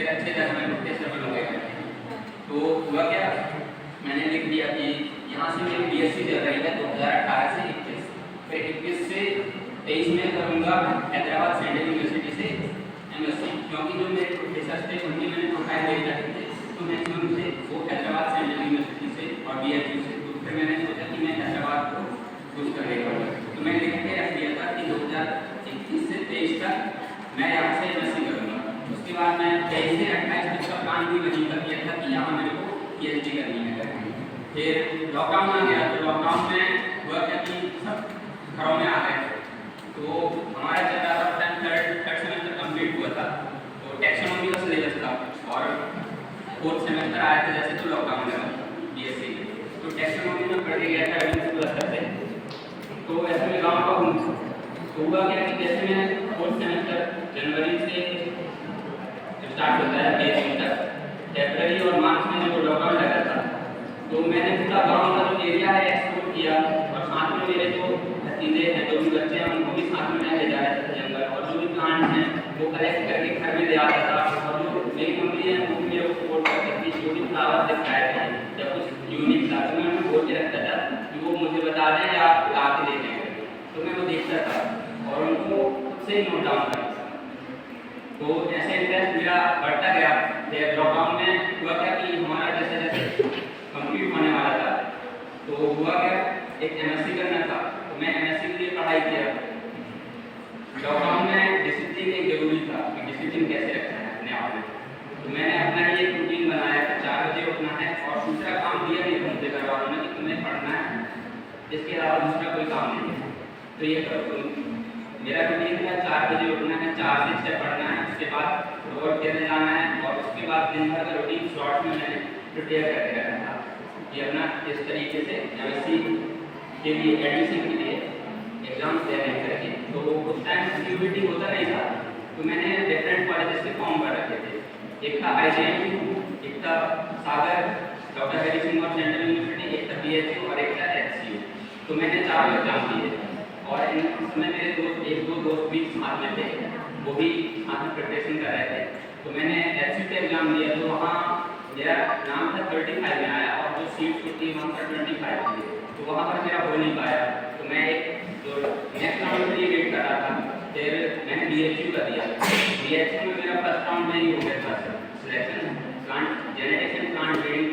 फिर अच्छे तरह मैं प्रोफेसर बनूंगा। तो हुआ क्या, मैंने लिख दिया कि यहाँ से मेरी बीएससी चल रही है 2018 से 21, फिर 21 से 23 में करूँगा हैदराबाद सेंट्रल यूनिवर्सिटी से एमएससी, क्योंकि जो मेरे प्रोफेसर थे उनकी मैंने प्रोफाइल देख रखे थे, तो मैक्सिमम से वो हैदराबाद सेंट्रल यूनिवर्सिटी से और बीएचयू से, तो फिर मैंने सोचा कि मैं हैदराबाद को चूज कर लेगा। तो मैं लिख के रख दिया था कि 2021 से 23 तक मैं यहाँ से एमएससी करूँगा। उसके बाद मैं 23 से 28 तक का प्लान भी वहीं कर दिया था कि यहाँ मेरे को पीएचडी करनी है। फिर लॉकडाउन आ गया, तो लॉकडाउन में हुआ क्या कि सब घरों में आ गए, तो हमारा चल रहा था टाइम थर्ड सेमेस्टर कंप्लीट हुआ था, तो टैक्सोनॉमी का सिलेबस था और फोर्थ सेमेस्टर आया था जैसे, तो लॉकडाउन लगा बीएससी, तो टैक्सोनॉमी में पढ़ के गया था 11 से। तो ऐसे में गाँव का हूँ, तो हुआ क्या कि जैसे मैं फोर्थ सेमेस्टर जनवरी से स्टार्ट होता है 23 तक, फरवरी और मार्च में जो लॉकडाउन लगा था, तो मैंने पूरा गाँव का जो एरिया है एक्सप्लोर किया, और साथ में मेरे जो भतीजे हैं, जो भी बच्चे हैं, उनको भी साथ में ले जा रहे थे जंगल, और जो भी प्लांट हैं वो कलेक्ट करके घर में ले आता था, और जो मेरी मम्मी है वो भी मेरे को सपोर्ट करती थी, जो भी फ्लावर दिखाए थे या कुछ यूनिक था तो मैं उनको बोल के रखता था कि वो मुझे बता दें या ला के दे दें, तो मैं वो देखता था और उनको खुद से नोट डाउन करता था। तो ऐसे इंटरेस्ट मेरा बढ़ता गया। फिर लॉकडाउन में हुआ क्या कि हमारा जैसे जैसे कंप्लीट होने वाला था, तो हुआ क्या, एक एमएससी करना था, तो मैं एमएससी के लिए पढ़ाई किया। लॉकडाउन में डिसिप्लिन एक जरूरी था कि डिसिप्लिन कैसे रखना है अपने आप में, तो मैंने अपना ही एक रूटीन बनाया कि 4 बजे उठना है, और दूसरा काम दिया नहीं मुझे घर वालों ने कि तुम्हें पढ़ना है, इसके अलावा दूसरा कोई काम नहीं है, तो ये करो। मेरा रूटीन था 4 बजे उठना है, 4 से 6 पढ़ना है, उसके बाद रोड खेलने जाना है, और उसके बाद दिन भर का रूटीन शॉर्ट में मैंने प्रिपेयर करके रखा था कि अपना इस तरीके से एमएससी के लिए एडमिशन के लिए एग्जाम्स देने करके। तो उस टाइम यूनिटी होता नहीं था, तो मैंने डिफरेंट कॉलेजेस के फॉर्म भर रखे थे, एक था IJM, एक था सागर डॉक्टर हरी सिंह और सेंट्रल यूनिवर्सिटी, एक था BHU और एक था HCU। तो मैंने 4 एग्जाम दिए, और इसमें मेरे दोस्त एक दो दोस्त भी साथ में थे, वो भी साथ में प्रिपरेशन कर रहे थे। तो मैंने HCU का एग्जाम दिया, तो वहाँ मेरा नाम था 35 में आया, और जो सीट्स होती है वहाँ पर 25 थी, तो वहाँ पर मेरा हो नहीं पाया। तो मैं एक जो नेक्स्ट राउंड के लिए वेट कर रहा था, फिर मैंने BHU का दिया। BHU में मेरा फर्स्ट राउंड में ही हो गया था selection, plant genetics and plant breeding,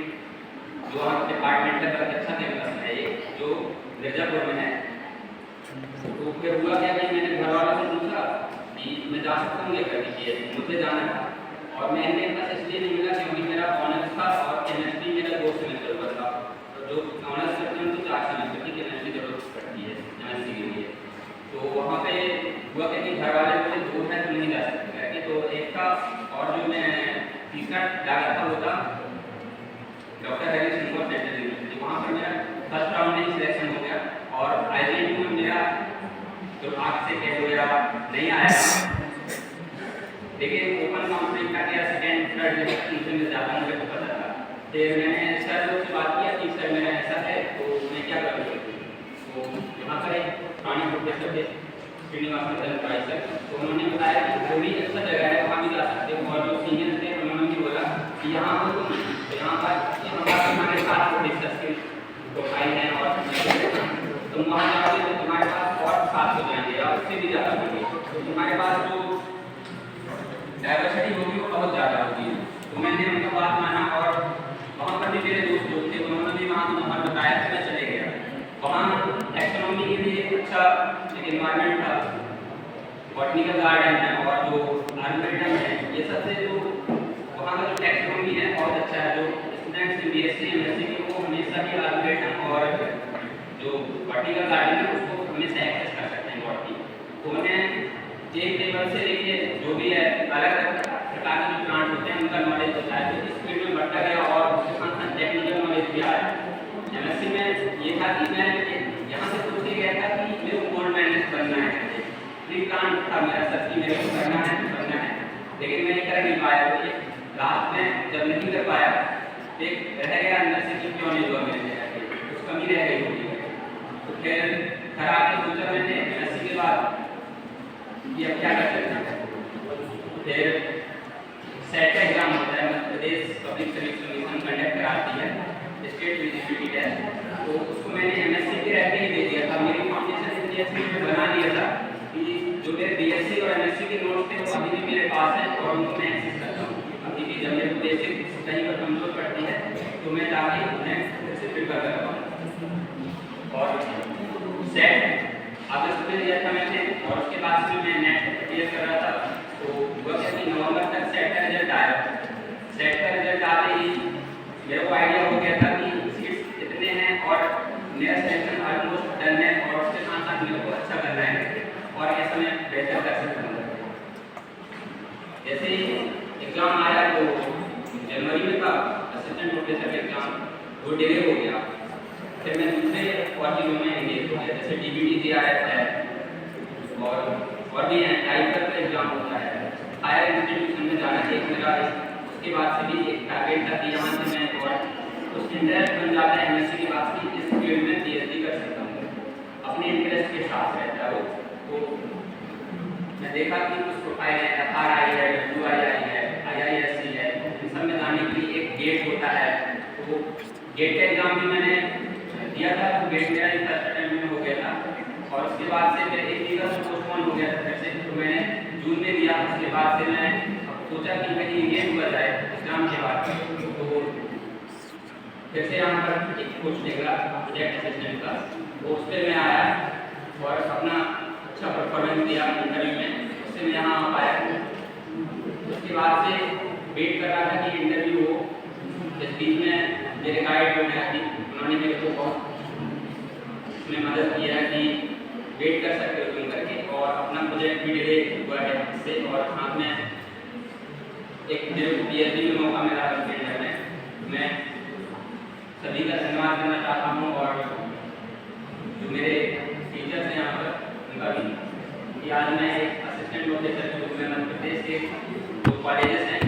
जो हमारे डिपार्टमेंट का अच्छा कैंपस है ये, जो मिर्जापुर में है। तो फिर हुआ क्या कि मैंने घर वालों से पूछा कि मैं जा सकता हूँ लेकर के, मुझे जाना था, और मैं इनके पास इसलिए नहीं मिला क्योंकि मेरा ऑनर्स था और केमिस्ट्री मेरा 2 सेमेस्टर हुआ था, तो जो ऑनर्स करते हैं उनको 4 सेमेस्टर की केमिस्ट्री जरूरत पड़ती है एमएससी के लिए। तो वहाँ पे हुआ क्या कि घर वाले बोले दूर है तो नहीं जा सकते करके, तो एक था, और जो मैं तीसरा डाला था वो था डॉक्टर हरी सिंह और सेंट्रल यूनिवर्सिटी, वहाँ पर मेरा फर्स्ट राउंड में सिलेक्शन हो गया, और IJM में मेरा जो आग से कह लो या नहीं आया, लेकिन ओपन काउंसलिंग का क्या सेकंड थर्ड मुझे मिल जाता, मुझे पता था। फिर मैंने सर लोग से बात किया कि सर मेरा ऐसा है तो मैं क्या करूँ, तो यहाँ पर एक पुराने प्रोफेसर थे श्रीनिवास भाई सर, तो उन्होंने बताया कि वो भी अच्छा जगह है, वहाँ भी जा सकते हो, और जो सीनियर थे उन्होंने भी बोला कि यहाँ पर हमारे साथ प्रोफेसर के प्रोफाइल हैं, और तुम वहाँ जाओगे तो तुम्हारे पास और 7 हो जाएंगे या उससे भी ज़्यादा होंगे, तो तुम्हारे पास जो डाइवर्सिटी होगी वो बहुत ज़्यादा होगी। तो मैंने उनका बात माना, और वहाँ पर भी मेरे दोस्त लोग थे, उन्होंने भी वहाँ को नंबर बताया, तो मैं चले गया। वहाँ टैक्सोनॉमी के लिए एक अच्छा एक एनवायरनमेंट था, बॉटनिकल गार्डन है और जो आर्किटेक्चर है, ये सबसे जो वहाँ का जो टैक्सोनॉमी है बहुत अच्छा है। जो स्टूडेंट्स BSc MSc के वो हमेशा भी आर्किटेक्चर और जो बॉटनिकल गार्डन है उसको हमेशा एक्सेस कर सकते हैं बॉटनी। तो उन्हें एक लेवल से लेके जो भी है अलग अलग प्रकार के जो प्लांट होते हैं उनका नॉलेज होता है, तो इस फील्ड में बढ़ता गया, और उसके साथ साथ टेक्निकल नॉलेज भी आया। MSc में ये था कि मैं यहाँ से सोच के गया था कि मेरे को गोल्ड मेडलिस्ट बनना है, प्री प्लान था मेरा सर कि मेरे को करना है, लेकिन मैं कर नहीं पाया। तो लास्ट में जब नहीं कर पाया, एक रह गया अंदर से कि क्यों नहीं हुआ मेरे से, कुछ कमी रह गई होगी। तो फिर घर आके सोचा मैंने MSc के बाद ये अब क्या कर सकते हैं। फिर सेट का एग्जाम प्रदेश पब्लिक सर्विस कमीशन कंडक्ट कराती है, स्टेट विजिबिलिटी टेस्ट, तो उसको मैंने एमएससी के रहते ही दे दिया था। मेरी फाउंडेशन इतनी में बना दिया था कि जो मेरे बीएससी और एमएससी के नोट्स थे वो अभी भी मेरे पास हैं और उनको मैं एक्सेस करता हूँ। अभी भी जब मेरे को बेसिक कहीं पर कमजोर पड़ती है तो मैं जाके उन्हें फिर से प्रिपेयर करता हूँ। और सेट अगस्त में दिया था मैंने और उसके बाद से मैं नेट क्लियर कर रहा था, तो हुआ क्या कि नवंबर तक सेट का रिजल्ट आया। सेट का रिजल्ट आते ही मेरे को आइडिया हो गया था कि सीट्स इतने हैं और मेरा सिलेक्शन ऑलमोस्ट डन है और उसके साथ साथ मेरे को अच्छा करना है और ऐसा मैं बेहतर कर सकता हूँ। जैसे ही एग्जाम आया तो जनवरी में था असिस्टेंट प्रोफेसर का एग्जाम, वो डिले हो गया। फिर मैं दूसरे और चीज़ों में एंगेज हो गया, जैसे डीबीटी है और भी टाइप का एग्जाम होता है, हायर इंस्टीट्यूशन में जाना एक मेरा उसके बाद से भी एक टारगेट था कि यहाँ से मैं और कुछ इंटरेस्ट बन जाता है एमएससी के बाद कि इस फील्ड में पीएचडी कर सकता हूँ, अपने इंटरेस्ट के साथ रहता है वो। तो मैं देखा कि कुछ प्रोफाइल है, एफआरआई है, डब्ल्यूआईआई है, आईआईएससी है, इन सब में जाने के लिए एक गेट होता है। तो गेट का एग्जाम भी मैंने दिया था, तो गेट मेरा फर्स्ट अटेम्प्ट में हो गया था और उसके बाद से फिर एक ईयर पोस्टपोन हो गया था फिर से, तो मैंने जून में दिया। उसके बाद से मैं सोचा कि कहीं ये हुआ जाए एग्जाम के बाद, तो फिर से यहाँ पर एक कोर्स निकला प्रोजेक्ट असिस्टेंट का, तो उस पर मैं आया और अपना अच्छा परफॉर्मेंस दिया इंटरव्यू में, उससे मैं यहाँ आ पाया। उसके बाद से वेट कर रहा था कि इंटरव्यू हो। इस बीच में मेरे गाइड जो है कि उन्होंने मेरे को बहुत उसमें मदद किया कि वेट कर सकते हो तुम करके, और अपना प्रोजेक्ट भी डिले हुआ है इससे, और साथ में एक मेरे को पीएचडी में मौका मिला फील्ड में। मैं सभी का धन्यवाद करना चाहता हूँ और जो मेरे टीचर्स हैं यहाँ पर उनका भी, कि आज मैं एक असिस्टेंट प्रोफेसर के रूप में मध्य प्रदेश के जो कॉलेजेस हैं